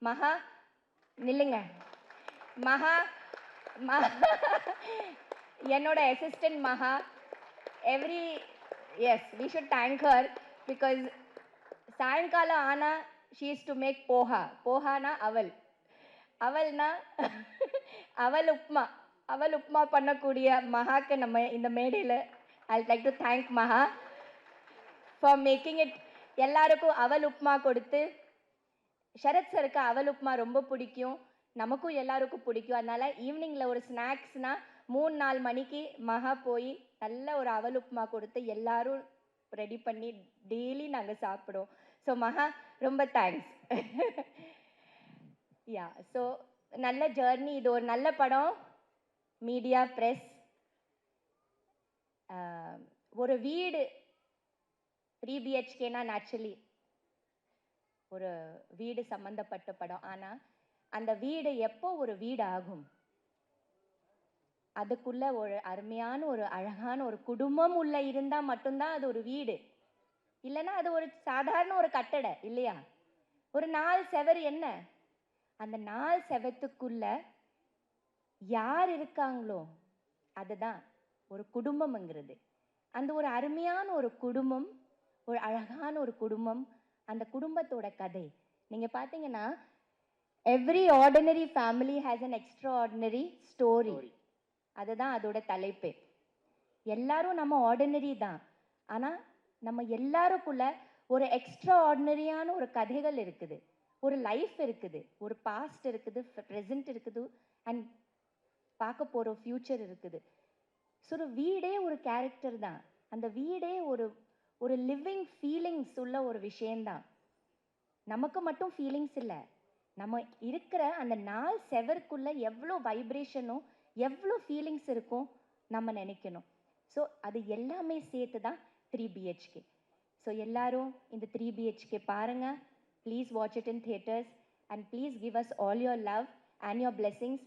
மகா நில்லுங்க. மகா என்னோட assistant Maha every as we should thank her because சாயங்காலம் ஆனா she is to make poha. போஹானா அவல், அவல்னா அவல் உப்மா பண்ணக்கூடிய மகாக்கு நம்ம இந்த மேடையில் I like to thank Maha for making it. எல்லாருக்கும் அவல் உப்மா கொடுத்து, ஷரத் சருக்கு அவல் உப்மா ரொம்ப பிடிக்கும், நமக்கும் எல்லாருக்கும் பிடிக்கும். அதனால ஈவினிங்கில் ஒரு ஸ்நாக்ஸ்னால் 3-4 மணிக்கு மகா போய் நல்ல ஒரு அவல் உப்மா கொடுத்து எல்லாரும் ரெடி பண்ணி டெய்லி நாங்கள் சாப்பிடுவோம். ஸோ மகா ரொம்ப தேங்க்ஸ். யா ஸோ நல்ல ஜேர்னி, இது ஒரு நல்ல படம். மீடியா ப்ரெஸ் ஒரு வீடு 3 BHKனா நேச்சுரலி ஒரு வீடு சம்மந்தப்பட்ட படம். ஆனால் அந்த வீடு எப்போ ஒரு வீடு ஆகும், அதுக்குள்ள ஒரு அருமையான ஒரு அழகான ஒரு குடும்பம் உள்ள இருந்தால் மட்டும்தான் அது ஒரு வீடு. இல்லைன்னா அது ஒரு சாதாரண ஒரு கட்டடை இல்லையா? ஒரு 4 செவர் என்ன, அந்த 4 செவத்துக்குள்ள யார் இருக்காங்களோ அதுதான் ஒரு குடும்பம்ங்கிறது. அந்த ஒரு அருமையான ஒரு குடும்பம், ஒரு அழகான ஒரு குடும்பம், அந்த குடும்பத்தோட கதை நீங்கள் பார்த்தீங்கன்னா every ordinary family has an extra ordinary story. அதுதான் அதோட தலைப்பு. எல்லாரும் நம்ம ஆர்டினரி தான், ஆனால் நம்ம எல்லாருக்குள்ள ஒரு எக்ஸ்ட்ரா ஆர்டினரியான ஒரு கதைகள் இருக்குது, ஒரு லைஃப் இருக்குது, ஒரு பாஸ்ட் இருக்குது, ப்ரெசன்ட் இருக்குது, அண்ட் பார்க்க போகிற ஃப்யூச்சர் இருக்குது. ஸோ ஒரு வீடே ஒரு கேரக்டர் தான். அந்த வீடே ஒரு ஒரு லிவிங் ஃபீலிங்ஸ் உள்ள ஒரு விஷயந்தான். நமக்கு மட்டும் ஃபீலிங்ஸ் இல்லை, நம்ம இருக்கிற அந்த 4 செவருக்குள்ளே எவ்வளோ வைப்ரேஷனும் எவ்வளோ ஃபீலிங்ஸ் இருக்கும் நம்ம நினைக்கணும். ஸோ அது எல்லாமே சேர்த்து தான் 3 BHK. ஸோ எல்லாரும் இந்த 3 BHK பாருங்கள். Please watch it in theatres and please give us all your love and your blessings.